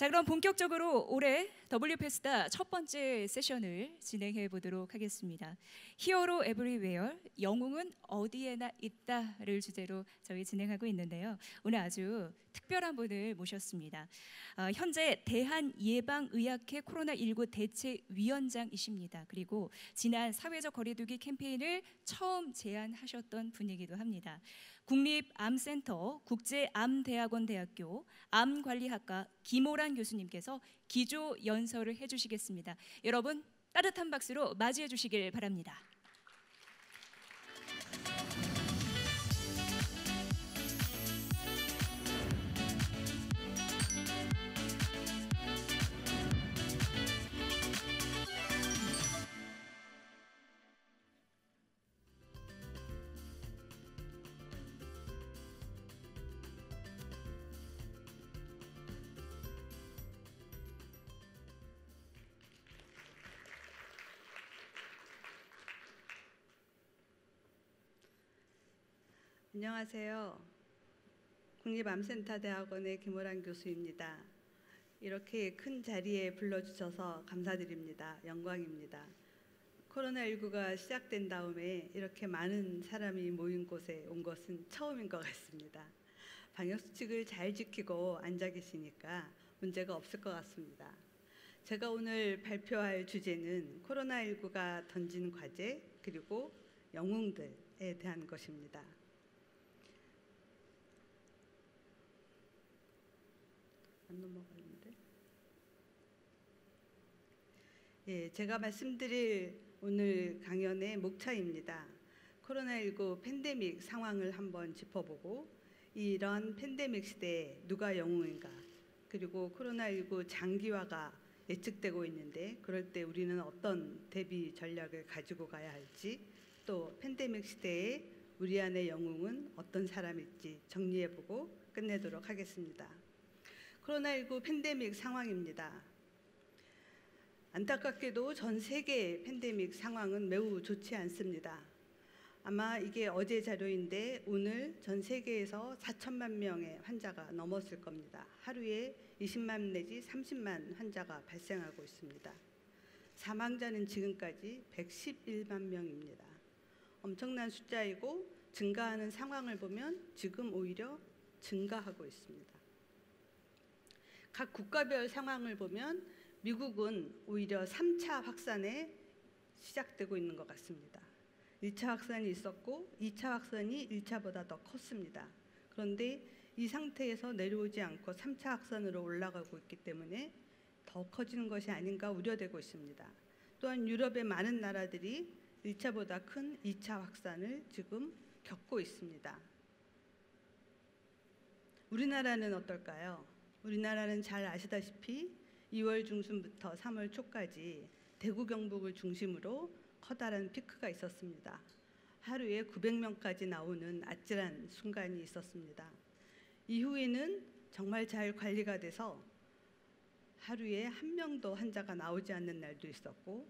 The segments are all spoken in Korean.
자, 그럼 본격적으로 올해 WPS다 첫 번째 세션을 진행해 보도록 하겠습니다. 히어로 에브리웨어, 영웅은 어디에나 있다를 주제로 저희 진행하고 있는데요. 오늘 아주 특별한 분을 모셨습니다. 현재 대한예방의학회 코로나19 대책위원장이십니다. 그리고 지난 사회적 거리두기 캠페인을 처음 제안하셨던 분이기도 합니다. 국립암센터 국제암대학원 대학교 암관리학과 김호란 교수님께서 기조 연설을 해주시겠습니다. 여러분 따뜻한 박수로 맞이해 주시길 바랍니다. 안녕하세요. 국립암센터대학원의 김호란 교수입니다. 이렇게 큰 자리에 불러주셔서 감사드립니다. 영광입니다. 코로나19가 시작된 다음에 이렇게 많은 사람이 모인 곳에 온 것은 처음인 것 같습니다. 방역수칙을 잘 지키고 앉아 계시니까 문제가 없을 것 같습니다. 제가 오늘 발표할 주제는 코로나19가 던진 과제 그리고 영웅들에 대한 것입니다. 안 넘어가는데. 예, 제가 말씀드릴 오늘 강연의 목차입니다. 코로나19 팬데믹 상황을 한번 짚어보고 이런 팬데믹 시대에 누가 영웅인가, 그리고 코로나19 장기화가 예측되고 있는데 그럴 때 우리는 어떤 대비 전략을 가지고 가야 할지, 또 팬데믹 시대에 우리 안의 영웅은 어떤 사람일지 정리해보고 끝내도록 하겠습니다. 코로나19 팬데믹 상황입니다. 안타깝게도 전 세계의 팬데믹 상황은 매우 좋지 않습니다. 아마 이게 어제 자료인데 오늘 전 세계에서 4천만 명의 환자가 넘었을 겁니다. 하루에 20만 내지 30만 환자가 발생하고 있습니다. 사망자는 지금까지 111만 명입니다. 엄청난 숫자이고 증가하는 상황을 보면 지금 오히려 증가하고 있습니다. 각 국가별 상황을 보면 미국은 오히려 3차 확산에 시작되고 있는 것 같습니다. 1차 확산이 있었고 2차 확산이 1차보다 더 컸습니다. 그런데 이 상태에서 내려오지 않고 3차 확산으로 올라가고 있기 때문에 더 커지는 것이 아닌가 우려되고 있습니다. 또한 유럽의 많은 나라들이 1차보다 큰 2차 확산을 지금 겪고 있습니다. 우리나라는 어떨까요? 우리나라는 잘 아시다시피 2월 중순부터 3월 초까지 대구 경북을 중심으로 커다란 피크가 있었습니다. 하루에 900명까지 나오는 아찔한 순간이 있었습니다. 이후에는 정말 잘 관리가 돼서 하루에 한 명도 환자가 나오지 않는 날도 있었고,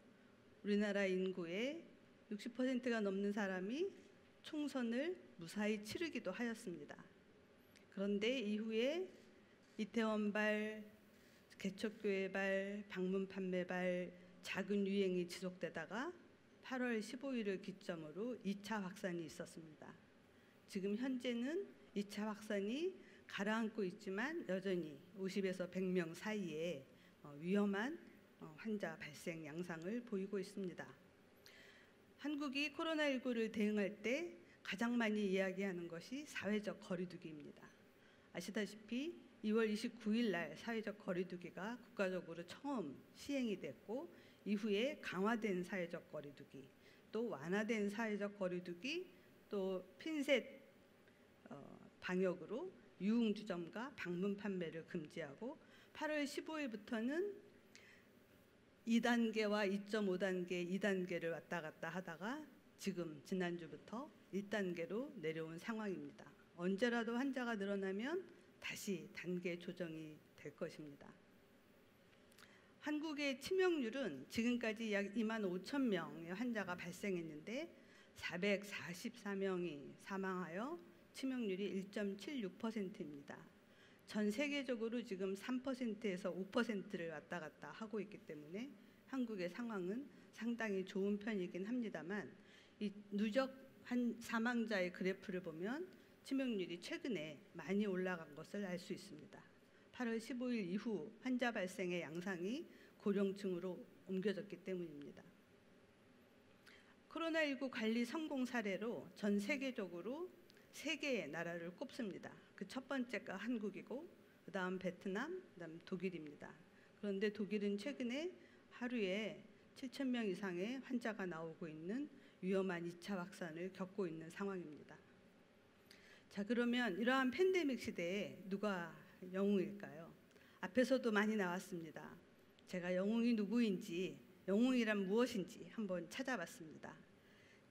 우리나라 인구의 60%가 넘는 사람이 총선을 무사히 치르기도 하였습니다. 그런데 이후에 이태원발, 개척교회발, 방문 판매발 작은 유행이 지속되다가 8월 15일을 기점으로 2차 확산이 있었습니다. 지금 현재는 2차 확산이 가라앉고 있지만 여전히 50에서 100명 사이에 위험한 환자 발생 양상을 보이고 있습니다. 한국이 코로나19를 대응할 때 가장 많이 이야기하는 것이 사회적 거리두기입니다. 아시다시피 2월 29일 날 사회적 거리두기가 국가적으로 처음 시행이 됐고, 이후에 강화된 사회적 거리두기, 또 완화된 사회적 거리두기, 또 핀셋 방역으로 유흥주점과 방문 판매를 금지하고, 8월 15일부터는 2단계와 2.5단계, 2단계를 왔다 갔다 하다가 지금 지난주부터 1단계로 내려온 상황입니다. 언제라도 환자가 늘어나면 다시 단계 조정이 될 것입니다. 한국의 치명률은 지금까지 약 2만 5천 명의 환자가 발생했는데 444명이 사망하여 치명률이 1.76%입니다. 전 세계적으로 지금 3%에서 5%를 왔다 갔다 하고 있기 때문에 한국의 상황은 상당히 좋은 편이긴 합니다만, 이 누적 사망자의 그래프를 보면 치명률이 최근에 많이 올라간 것을 알 수 있습니다. 8월 15일 이후 환자 발생의 양상이 고령층으로 옮겨졌기 때문입니다. 코로나19 관리 성공 사례로 전 세계적으로 3개의 나라를 꼽습니다. 그 첫 번째가 한국이고, 그 다음 베트남, 그 다음 독일입니다. 그런데 독일은 최근에 하루에 7,000명 이상의 환자가 나오고 있는 위험한 2차 확산을 겪고 있는 상황입니다. 자, 그러면 이러한 팬데믹 시대에 누가 영웅일까요? 앞에서도 많이 나왔습니다. 제가 영웅이 누구인지, 영웅이란 무엇인지 한번 찾아봤습니다.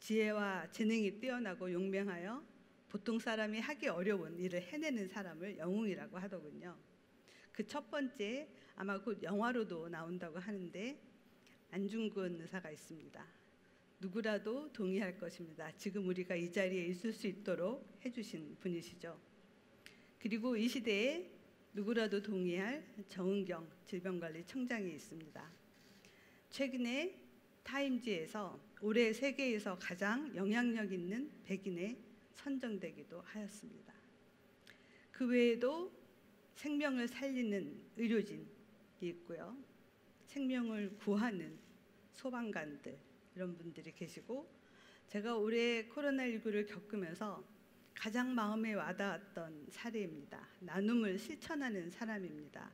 지혜와 재능이 뛰어나고 용맹하여 보통 사람이 하기 어려운 일을 해내는 사람을 영웅이라고 하더군요. 그 첫 번째, 아마 곧 영화로도 나온다고 하는데 안중근 의사가 있습니다. 누구라도 동의할 것입니다. 지금 우리가 이 자리에 있을 수 있도록 해주신 분이시죠. 그리고 이 시대에 누구라도 동의할 정은경 질병관리청장이 있습니다. 최근에 타임지에서 올해 세계에서 가장 영향력 있는 100인에 선정되기도 하였습니다. 그 외에도 생명을 살리는 의료진이 있고요. 생명을 구하는 소방관들, 이런 분들이 계시고, 제가 올해 코로나19를 겪으면서 가장 마음에 와닿았던 사례입니다. 나눔을 실천하는 사람입니다.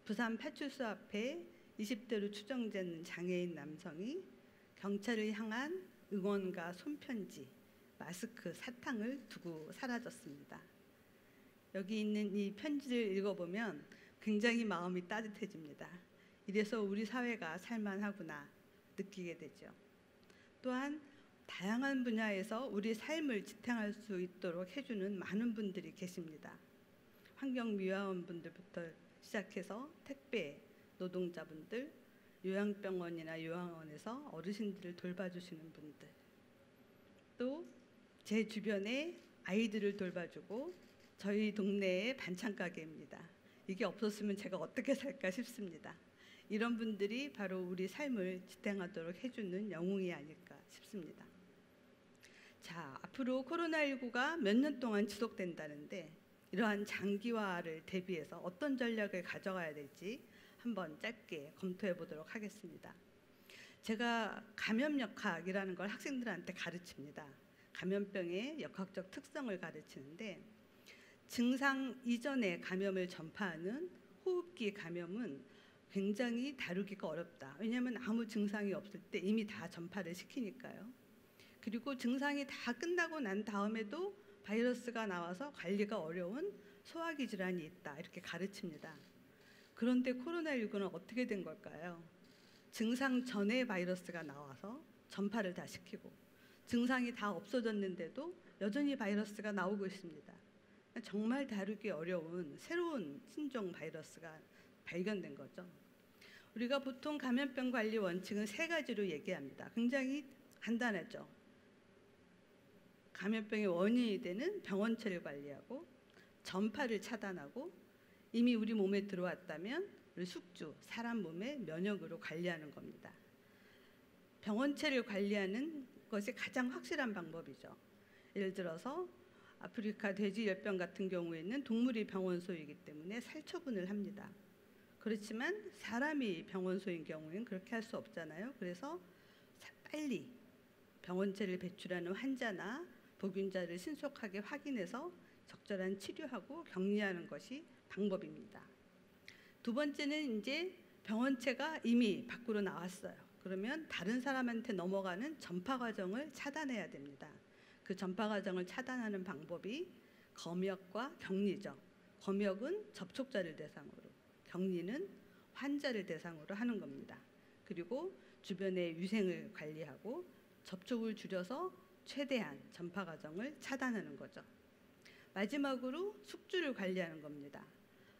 부산 파출소 앞에 20대로 추정되는 장애인 남성이 경찰을 향한 응원과 손편지, 마스크, 사탕을 두고 사라졌습니다. 여기 있는 이 편지를 읽어보면 굉장히 마음이 따뜻해집니다. 이래서 우리 사회가 살만하구나 느끼게 되죠. 또한 다양한 분야에서 우리 삶을 지탱할 수 있도록 해주는 많은 분들이 계십니다. 환경미화원분들부터 시작해서 택배 노동자분들, 요양병원이나 요양원에서 어르신들을 돌봐주시는 분들, 또 제 주변에 아이들을 돌봐주고 저희 동네의 반찬 가게입니다. 이게 없었으면 제가 어떻게 살까 싶습니다. 이런 분들이 바로 우리 삶을 지탱하도록 해주는 영웅이 아닐까 싶습니다. 자, 앞으로 코로나19가 몇 년 동안 지속된다는데 이러한 장기화를 대비해서 어떤 전략을 가져가야 될지 한번 짧게 검토해 보도록 하겠습니다. 제가 감염역학이라는 걸 학생들한테 가르칩니다. 감염병의 역학적 특성을 가르치는데, 증상 이전에 감염을 전파하는 호흡기 감염은 굉장히 다루기가 어렵다. 왜냐하면 아무 증상이 없을 때 이미 다 전파를 시키니까요. 그리고 증상이 다 끝나고 난 다음에도 바이러스가 나와서 관리가 어려운 소화기 질환이 있다. 이렇게 가르칩니다. 그런데 코로나19는 어떻게 된 걸까요? 증상 전에 바이러스가 나와서 전파를 다 시키고, 증상이 다 없어졌는데도 여전히 바이러스가 나오고 있습니다. 정말 다루기 어려운 새로운 신종 바이러스가 발견된 거죠. 우리가 보통 감염병 관리 원칙은 3가지로 얘기합니다. 굉장히 간단하죠. 감염병의 원인이 되는 병원체를 관리하고, 전파를 차단하고, 이미 우리 몸에 들어왔다면 우리 숙주, 사람 몸의 면역으로 관리하는 겁니다. 병원체를 관리하는 것이 가장 확실한 방법이죠. 예를 들어서 아프리카 돼지열병 같은 경우에는 동물이 병원소이기 때문에 살처분을 합니다. 그렇지만 사람이 병원소인 경우에는 그렇게 할 수 없잖아요. 그래서 빨리 병원체를 배출하는 환자나 보균자를 신속하게 확인해서 적절한 치료하고 격리하는 것이 방법입니다. 두 번째는 이제 병원체가 이미 밖으로 나왔어요. 그러면 다른 사람한테 넘어가는 전파 과정을 차단해야 됩니다. 그 전파 과정을 차단하는 방법이 검역과 격리죠. 검역은 접촉자를 대상으로, 격리는 환자를 대상으로 하는 겁니다. 그리고 주변의 위생을 관리하고 접촉을 줄여서 최대한 전파 과정을 차단하는 거죠. 마지막으로 숙주를 관리하는 겁니다.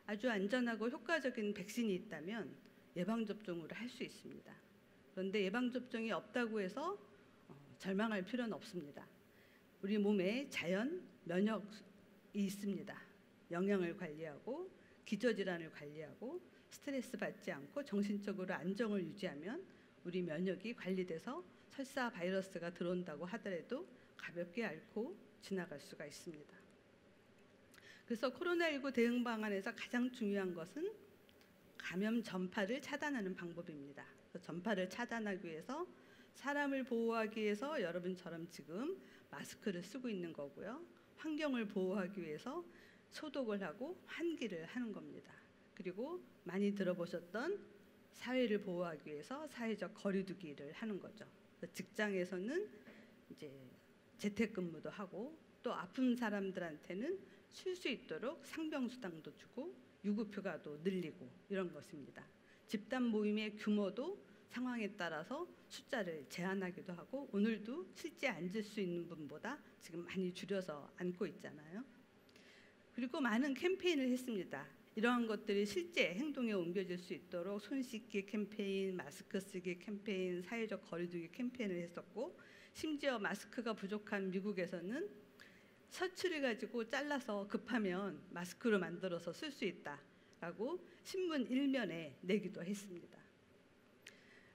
아주 안전하고 효과적인 백신이 있다면 예방접종으로 할 수 있습니다. 그런데 예방접종이 없다고 해서 절망할 필요는 없습니다. 우리 몸에 자연 면역이 있습니다. 영양을 관리하고 기저질환을 관리하고 스트레스 받지 않고 정신적으로 안정을 유지하면 우리 면역이 관리돼서 설사 바이러스가 들어온다고 하더라도 가볍게 앓고 지나갈 수가 있습니다. 그래서 코로나19 대응 방안에서 가장 중요한 것은 감염 전파를 차단하는 방법입니다. 전파를 차단하기 위해서 사람을 보호하기 위해서 여러분처럼 지금 마스크를 쓰고 있는 거고요. 환경을 보호하기 위해서 소독을 하고 환기를 하는 겁니다. 그리고 많이 들어보셨던 사회를 보호하기 위해서 사회적 거리두기를 하는 거죠. 직장에서는 이제 재택근무도 하고 또 아픈 사람들한테는 쉴 수 있도록 상병수당도 주고 유급휴가도 늘리고 이런 것입니다. 집단 모임의 규모도 상황에 따라서 숫자를 제한하기도 하고 오늘도 실제 앉을 수 있는 분보다 지금 많이 줄여서 앉고 있잖아요. 그리고 많은 캠페인을 했습니다. 이러한 것들이 실제 행동에 옮겨질 수 있도록 손 씻기 캠페인, 마스크 쓰기 캠페인, 사회적 거리두기 캠페인을 했었고 심지어 마스크가 부족한 미국에서는 셔츠를 가지고 잘라서 급하면 마스크로 만들어서 쓸 수 있다라고 신문 일면에 내기도 했습니다.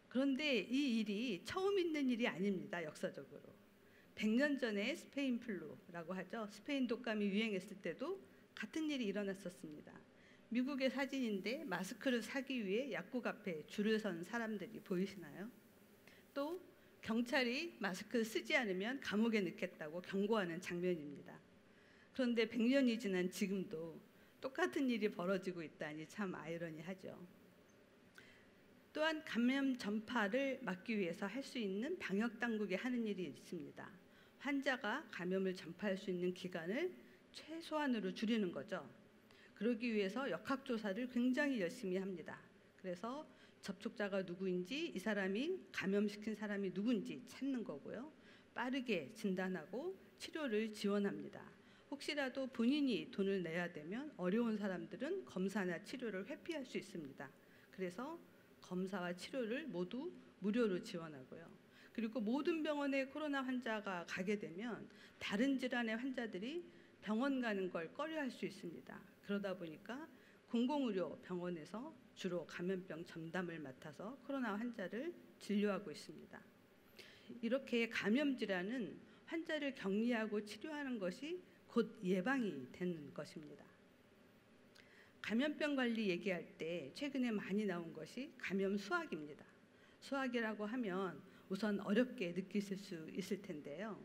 그런데 이 일이 처음 있는 일이 아닙니다. 역사적으로. 100년 전에 스페인 플루라고 하죠. 스페인 독감이 유행했을 때도 같은 일이 일어났었습니다. 미국의 사진인데 마스크를 사기 위해 약국 앞에 줄을 선 사람들이 보이시나요? 또 경찰이 마스크를 쓰지 않으면 감옥에 넣겠다고 경고하는 장면입니다. 그런데 100년이 지난 지금도 똑같은 일이 벌어지고 있다니 참 아이러니하죠. 또한 감염 전파를 막기 위해서 할 수 있는 방역 당국이 하는 일이 있습니다. 환자가 감염을 전파할 수 있는 기간을 최소한으로 줄이는 거죠. 그러기 위해서 역학조사를 굉장히 열심히 합니다. 그래서 접촉자가 누구인지 이 사람이 감염시킨 사람이 누군지 찾는 거고요. 빠르게 진단하고 치료를 지원합니다. 혹시라도 본인이 돈을 내야 되면 어려운 사람들은 검사나 치료를 회피할 수 있습니다. 그래서 검사와 치료를 모두 무료로 지원하고요. 그리고 모든 병원에 코로나 환자가 가게 되면 다른 질환의 환자들이 병원 가는 걸 꺼려할 수 있습니다. 그러다 보니까 공공의료 병원에서 주로 감염병 전담을 맡아서 코로나 환자를 진료하고 있습니다. 이렇게 감염 질환은 환자를 격리하고 치료하는 것이 곧 예방이 되는 것입니다. 감염병 관리 얘기할 때 최근에 많이 나온 것이 감염 수학입니다. 수학이라고 하면 우선 어렵게 느끼실 수 있을 텐데요.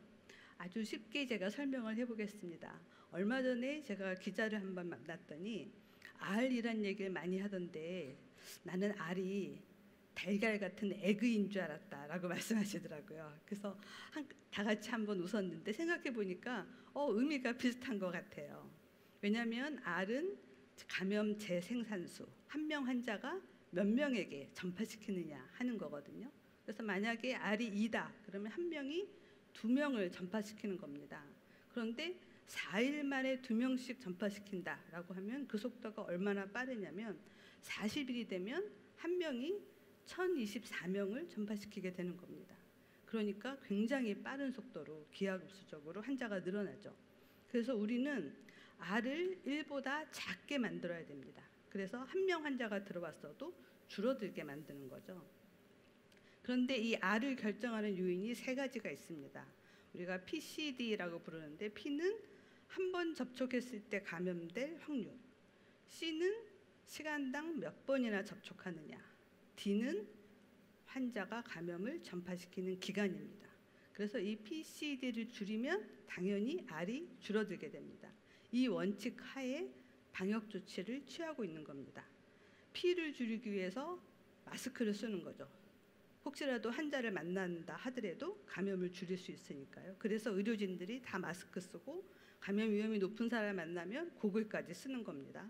아주 쉽게 제가 설명을 해보겠습니다. 얼마 전에 제가 기자를 한번 만났더니 알이란 얘기를 많이 하던데 나는 알이 달걀 같은 에그인 줄 알았다라고 말씀하시더라고요. 그래서 다 같이 한번 웃었는데 생각해 보니까 의미가 비슷한 것 같아요. 왜냐하면 알은 감염 재생산수, 한 명 환자가 몇 명에게 전파시키느냐 하는 거거든요. 그래서 만약에 알이 2다 그러면 한 명이 2명을 전파시키는 겁니다. 그런데 4일 만에 2명씩 전파시킨다라고 하면 그 속도가 얼마나 빠르냐면 40일이 되면 한 명이 1024명을 전파시키게 되는 겁니다. 그러니까 굉장히 빠른 속도로 기하급수적으로 환자가 늘어나죠. 그래서 우리는 알을 1보다 작게 만들어야 됩니다. 그래서 한 명 환자가 들어왔어도 줄어들게 만드는 거죠. 그런데 이 알을 결정하는 요인이 3가지가 있습니다. 우리가 PCD라고 부르는데 P는 한 번 접촉했을 때 감염될 확률, C는 시간당 몇 번이나 접촉하느냐, D는 환자가 감염을 전파시키는 기간입니다. 그래서 이 PCD를 줄이면 당연히 알이 줄어들게 됩니다. 이 원칙 하에 방역 조치를 취하고 있는 겁니다. P를 줄이기 위해서 마스크를 쓰는 거죠. 혹시라도 환자를 만난다 하더라도 감염을 줄일 수 있으니까요. 그래서 의료진들이 다 마스크 쓰고 감염 위험이 높은 사람을 만나면 고글까지 쓰는 겁니다.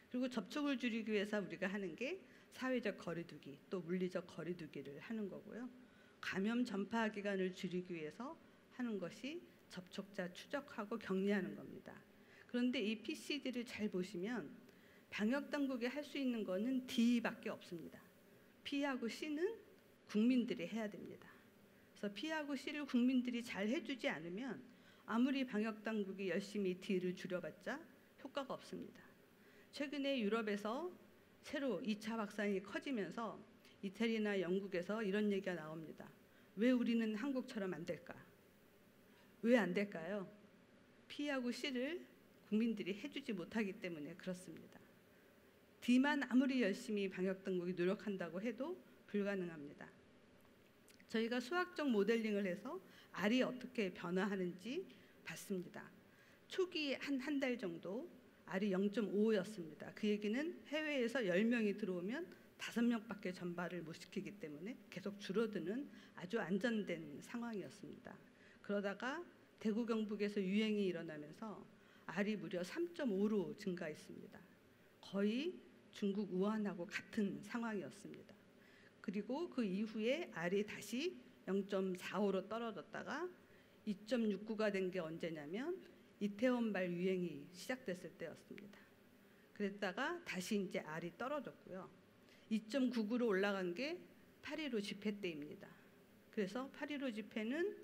그리고 접촉을 줄이기 위해서 우리가 하는 게 사회적 거리두기, 또 물리적 거리두기를 하는 거고요. 감염 전파 기간을 줄이기 위해서 하는 것이 접촉자 추적하고 격리하는 겁니다. 그런데 이 PCD를 잘 보시면 방역 당국이 할 수 있는 거는 D밖에 없습니다. P하고 C는 국민들이 해야 됩니다. 그래서 P하고 C를 국민들이 잘 해주지 않으면 아무리 방역 당국이 열심히 D를 줄여봤자 효과가 없습니다. 최근에 유럽에서 새로 2차 확산이 커지면서 이태리나 영국에서 이런 얘기가 나옵니다. 왜 우리는 한국처럼 안 될까? 왜 안 될까요? P하고 C를 국민들이 해주지 못하기 때문에 그렇습니다. D만 아무리 열심히 방역당국이 노력한다고 해도 불가능합니다. 저희가 수학적 모델링을 해서 R이 어떻게 변화하는지 봤습니다. 초기 한 달 정도 R이 0.5였습니다. 그 얘기는 해외에서 10명이 들어오면 5명밖에 전발을 못 시키기 때문에 계속 줄어드는 아주 안전된 상황이었습니다. 그러다가 대구 경북에서 유행이 일어나면서 R이 무려 3.5로 증가했습니다. 거의 중국 우한하고 같은 상황이었습니다. 그리고 그 이후에 R이 다시 0.45로 떨어졌다가 2.69가 된 게 언제냐면 이태원발 유행이 시작됐을 때였습니다. 그랬다가 다시 이제 R이 떨어졌고요. 2.99로 올라간 게 8.15 집회 때입니다. 그래서 8.15 집회는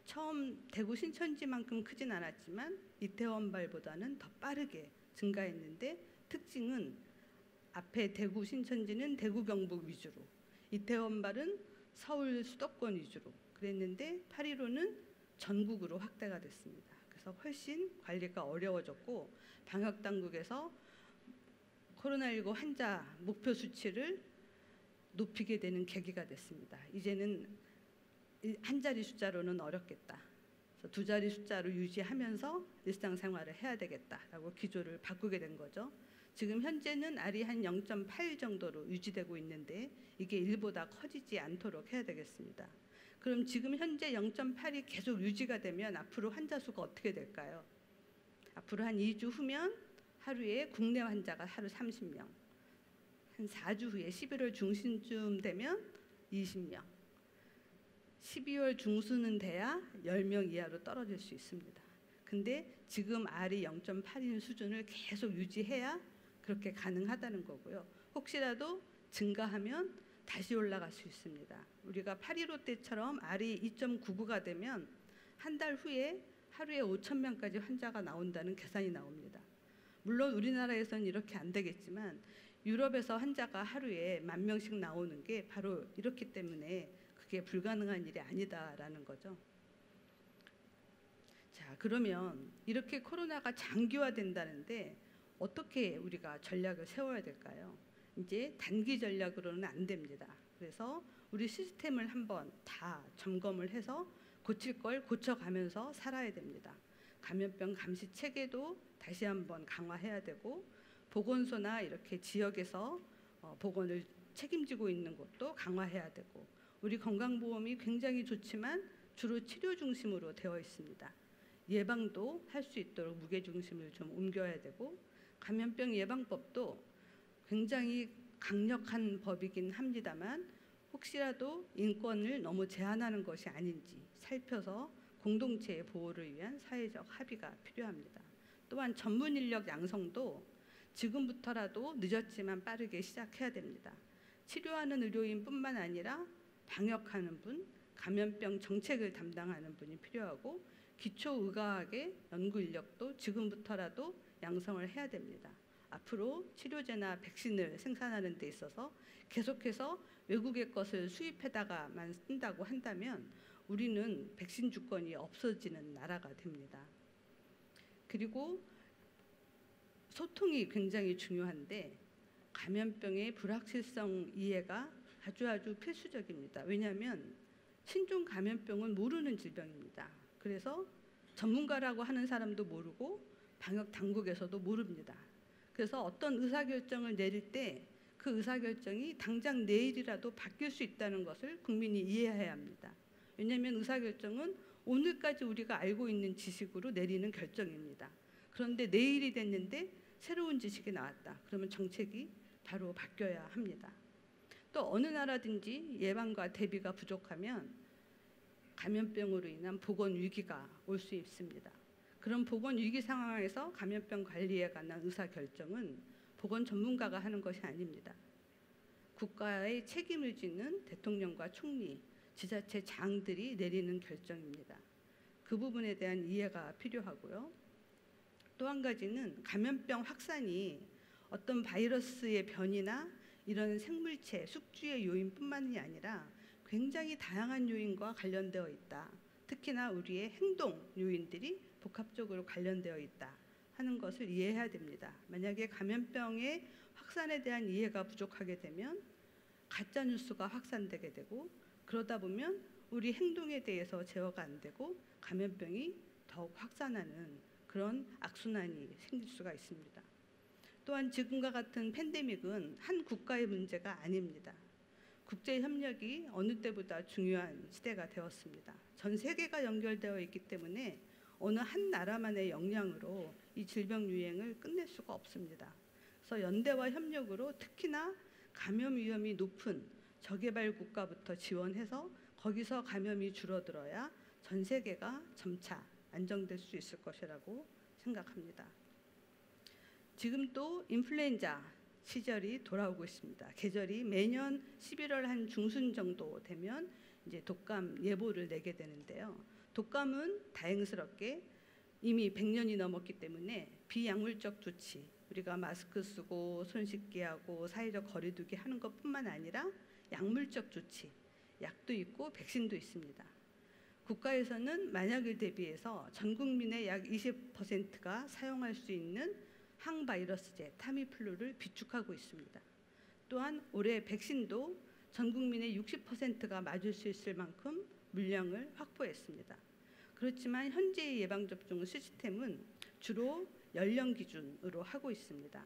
처음 대구 신천지만큼 크진 않았지만 이태원발보다는 더 빠르게 증가했는데 특징은 앞에 대구 신천지는 대구 경북 위주로, 이태원발은 서울 수도권 위주로 그랬는데 8.15는 전국으로 확대가 됐습니다. 그래서 훨씬 관리가 어려워졌고 방역당국에서 코로나19 환자 목표 수치를 높이게 되는 계기가 됐습니다. 이제는 한 자리 숫자로는 어렵겠다. 그래서 두 자리 숫자로 유지하면서 일상생활을 해야 되겠다라고 기조를 바꾸게 된 거죠. 지금 현재는 R이 한 0.8 정도로 유지되고 있는데 이게 1보다 커지지 않도록 해야 되겠습니다. 그럼 지금 현재 0.8이 계속 유지가 되면 앞으로 환자 수가 어떻게 될까요? 앞으로 한 2주 후면 하루에 국내 환자가 하루 30명, 한 4주 후에 11월 중순쯤 되면 20명, 12월 중순은 돼야 10명 이하로 떨어질 수 있습니다. 근데 지금 R이 0.8인 수준을 계속 유지해야 그렇게 가능하다는 거고요. 혹시라도 증가하면 다시 올라갈 수 있습니다. 우리가 8.15 때처럼 R이 2.99가 되면 한 달 후에 하루에 5,000명까지 환자가 나온다는 계산이 나옵니다. 물론 우리나라에서는 이렇게 안 되겠지만 유럽에서 환자가 하루에 10,000명씩 나오는 게 바로 이렇기 때문에 그게 불가능한 일이 아니다라는 거죠. 자, 그러면 이렇게 코로나가 장기화된다는데 어떻게 우리가 전략을 세워야 될까요? 이제 단기 전략으로는 안 됩니다. 그래서 우리 시스템을 한번 다 점검을 해서 고칠 걸 고쳐가면서 살아야 됩니다. 감염병 감시 체계도 다시 한번 강화해야 되고 보건소나 이렇게 지역에서 보건을 책임지고 있는 곳도 강화해야 되고 우리 건강보험이 굉장히 좋지만 주로 치료 중심으로 되어 있습니다. 예방도 할 수 있도록 무게중심을 좀 옮겨야 되고 감염병 예방법도 굉장히 강력한 법이긴 합니다만 혹시라도 인권을 너무 제한하는 것이 아닌지 살펴서 공동체의 보호를 위한 사회적 합의가 필요합니다. 또한 전문 인력 양성도 지금부터라도 늦었지만 빠르게 시작해야 됩니다. 치료하는 의료인뿐만 아니라 방역하는 분, 감염병 정책을 담당하는 분이 필요하고 기초의과학의 연구 인력도 지금부터라도 양성을 해야 됩니다. 앞으로 치료제나 백신을 생산하는 데 있어서 계속해서 외국의 것을 수입해다가만 쓴다고 한다면 우리는 백신 주권이 없어지는 나라가 됩니다. 그리고 소통이 굉장히 중요한데 감염병의 불확실성 이해가 아주 필수적입니다. 왜냐하면 신종 감염병은 모르는 질병입니다. 그래서 전문가라고 하는 사람도 모르고 방역 당국에서도 모릅니다. 그래서 어떤 의사결정을 내릴 때 그 의사결정이 당장 내일이라도 바뀔 수 있다는 것을 국민이 이해해야 합니다. 왜냐하면 의사결정은 오늘까지 우리가 알고 있는 지식으로 내리는 결정입니다. 그런데 내일이 됐는데 새로운 지식이 나왔다. 그러면 정책이 바로 바뀌어야 합니다. 또 어느 나라든지 예방과 대비가 부족하면 감염병으로 인한 보건 위기가 올 수 있습니다. 그런 보건 위기 상황에서 감염병 관리에 관한 의사결정은 보건 전문가가 하는 것이 아닙니다. 국가의 책임을 지는 대통령과 총리, 지자체 장들이 내리는 결정입니다. 그 부분에 대한 이해가 필요하고요. 또 한 가지는 감염병 확산이 어떤 바이러스의 변이나 이런 생물체, 숙주의 요인뿐만이 아니라 굉장히 다양한 요인과 관련되어 있다. 특히나 우리의 행동 요인들이 복합적으로 관련되어 있다 하는 것을 이해해야 됩니다. 만약에 감염병의 확산에 대한 이해가 부족하게 되면 가짜 뉴스가 확산되게 되고, 그러다 보면 우리 행동에 대해서 제어가 안 되고 감염병이 더욱 확산하는 그런 악순환이 생길 수가 있습니다. 또한 지금과 같은 팬데믹은 한 국가의 문제가 아닙니다. 국제 협력이 어느 때보다 중요한 시대가 되었습니다. 전 세계가 연결되어 있기 때문에 어느 한 나라만의 역량으로 이 질병 유행을 끝낼 수가 없습니다. 그래서 연대와 협력으로 특히나 감염 위험이 높은 저개발 국가부터 지원해서 거기서 감염이 줄어들어야 전 세계가 점차 안정될 수 있을 것이라고 생각합니다. 지금 또 인플루엔자 시절이 돌아오고 있습니다. 계절이 매년 11월 한 중순 정도 되면 이제 독감 예보를 내게 되는데요. 독감은 다행스럽게 이미 100년이 넘었기 때문에 비약물적 조치, 우리가 마스크 쓰고 손 씻기 하고 사회적 거리두기 하는 것뿐만 아니라 약물적 조치, 약도 있고 백신도 있습니다. 국가에서는 만약을 대비해서 전 국민의 약 20%가 사용할 수 있는 항바이러스제 타미플루를 비축하고 있습니다. 또한 올해 백신도 전 국민의 60%가 맞을 수 있을 만큼 물량을 확보했습니다. 그렇지만 현재의 예방접종 시스템은 주로 연령 기준으로 하고 있습니다.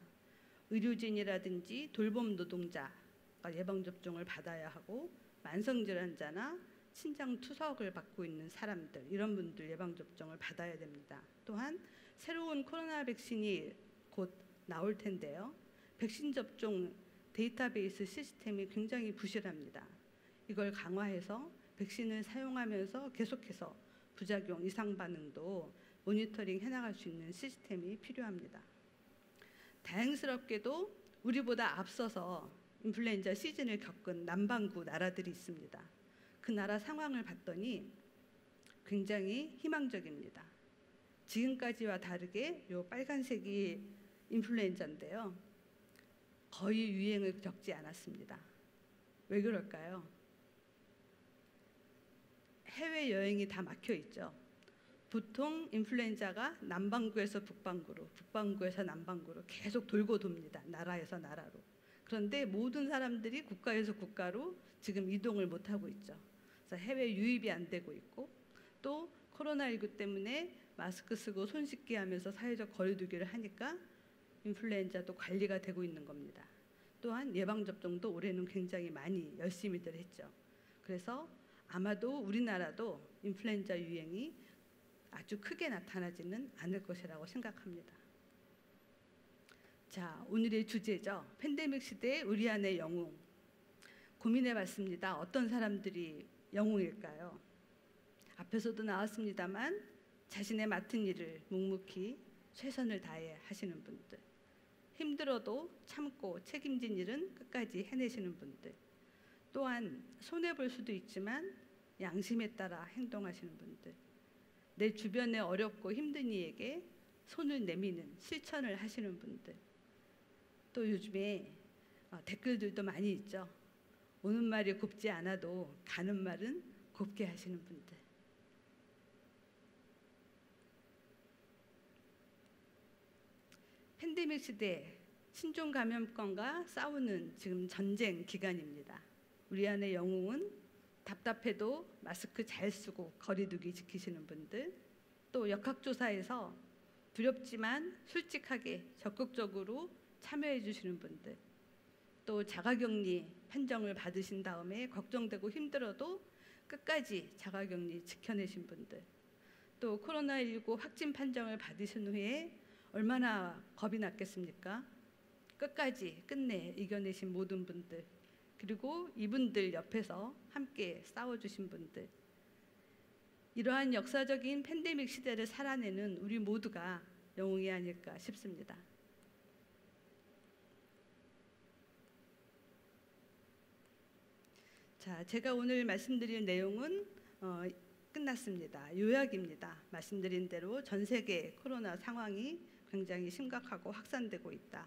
의료진이라든지 돌봄 노동자가 예방접종을 받아야 하고, 만성질환자나 신장 투석을 받고 있는 사람들, 이런 분들 예방접종을 받아야 됩니다. 또한 새로운 코로나 백신이 곧 나올 텐데요. 백신 접종 데이터베이스 시스템이 굉장히 부실합니다. 이걸 강화해서 백신을 사용하면서 계속해서 부작용, 이상 반응도 모니터링 해나갈 수 있는 시스템이 필요합니다. 다행스럽게도 우리보다 앞서서 인플루엔자 시즌을 겪은 남반구 나라들이 있습니다. 그 나라 상황을 봤더니 굉장히 희망적입니다. 지금까지와 다르게 요 빨간색이 인플루엔자인데요. 거의 유행을 겪지 않았습니다. 왜 그럴까요? 해외여행이 다 막혀 있죠. 보통 인플루엔자가 남반구에서 북반구로, 북반구에서 남반구로 계속 돌고 돕니다. 나라에서 나라로. 그런데 모든 사람들이 국가에서 국가로 지금 이동을 못하고 있죠. 그래서 해외 유입이 안 되고 있고, 또 코로나19 때문에 마스크 쓰고 손 씻기 하면서 사회적 거리두기를 하니까 인플루엔자도 관리가 되고 있는 겁니다. 또한 예방접종도 올해는 굉장히 많이 열심히들 했죠. 그래서 아마도 우리나라도 인플루엔자 유행이 아주 크게 나타나지는 않을 것이라고 생각합니다. 자, 오늘의 주제죠. 팬데믹 시대의 우리 안의 영웅. 고민해봤습니다. 어떤 사람들이 영웅일까요? 앞에서도 나왔습니다만 자신의 맡은 일을 묵묵히 최선을 다해 하시는 분들, 힘들어도 참고 책임진 일은 끝까지 해내시는 분들, 또한 손해볼 수도 있지만 양심에 따라 행동하시는 분들, 내 주변에 어렵고 힘든 이에게 손을 내미는 실천을 하시는 분들, 또 요즘에 댓글들도 많이 있죠. 오는 말이 곱지 않아도 가는 말은 곱게 하시는 분들. 팬데믹 시대 신종 감염병과 싸우는 지금 전쟁 기간입니다. 우리 안의 영웅은 답답해도 마스크 잘 쓰고 거리두기 지키시는 분들, 또 역학조사에서 두렵지만 솔직하게 적극적으로 참여해 주시는 분들, 또 자가격리 판정을 받으신 다음에 걱정되고 힘들어도 끝까지 자가격리 지켜내신 분들, 또 코로나19 확진 판정을 받으신 후에 얼마나 겁이 났겠습니까? 끝까지 끝내 이겨내신 모든 분들, 그리고 이분들 옆에서 함께 싸워주신 분들, 이러한 역사적인 팬데믹 시대를 살아내는 우리 모두가 영웅이 아닐까 싶습니다. 자, 제가 오늘 말씀드릴 내용은 끝났습니다. 요약입니다. 말씀드린 대로 전 세계 코로나 상황이 굉장히 심각하고 확산되고 있다.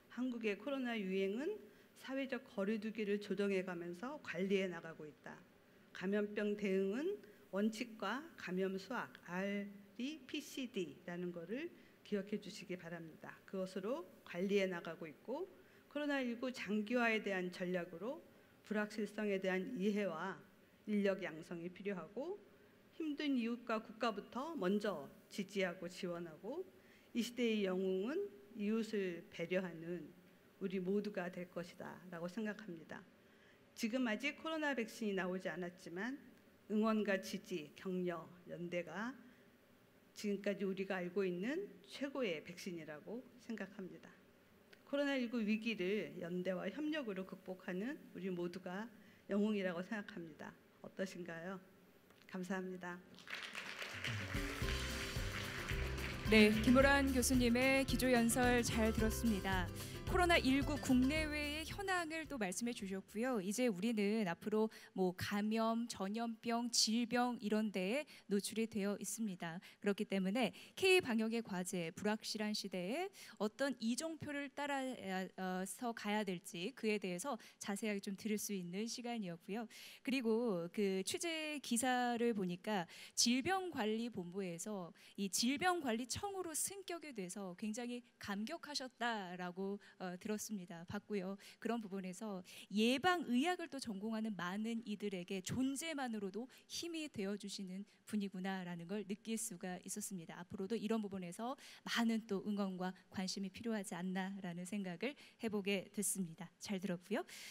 한국의 코로나 유행은 사회적 거리두기를 조정해가면서 관리해 나가고 있다. 감염병 대응은 원칙과 감염 수학 REPCD라는 것을 기억해 주시기 바랍니다. 그것으로 관리해 나가고 있고 코로나19 장기화에 대한 전략으로 불확실성에 대한 이해와 인력 양성이 필요하고 힘든 이웃과 국가부터 먼저 지지하고 지원하고 이 시대의 영웅은 이웃을 배려하는 우리 모두가 될 것이다 라고 생각합니다. 지금 아직 코로나 백신이 나오지 않았지만 응원과 지지, 격려, 연대가 지금까지 우리가 알고 있는 최고의 백신이라고 생각합니다. 코로나19 위기를 연대와 협력으로 극복하는 우리 모두가 영웅이라고 생각합니다. 어떠신가요? 감사합니다. 네, 김호란 교수님의 기조연설 잘 들었습니다. 코로나19 국내외의 현황을 또 말씀해 주셨고요. 이제 우리는 앞으로 뭐 감염, 전염병, 질병 이런 데에 노출이 되어 있습니다. 그렇기 때문에 K-방역의 과제, 불확실한 시대에 어떤 이종표를 따라서 가야 될지 그에 대해서 자세하게 좀 들을 수 있는 시간이었고요. 그리고 그 취재 기사를 보니까 질병관리본부에서 이 질병관리청으로 승격이 돼서 굉장히 감격하셨다라고 들었습니다. 봤고요. 그런 부분에서 예방의학을 또 전공하는 많은 이들에게 존재만으로도 힘이 되어주시는 분이구나라는 걸 느낄 수가 있었습니다. 앞으로도 이런 부분에서 많은 또 응원과 관심이 필요하지 않나라는 생각을 해보게 됐습니다. 잘 들었고요.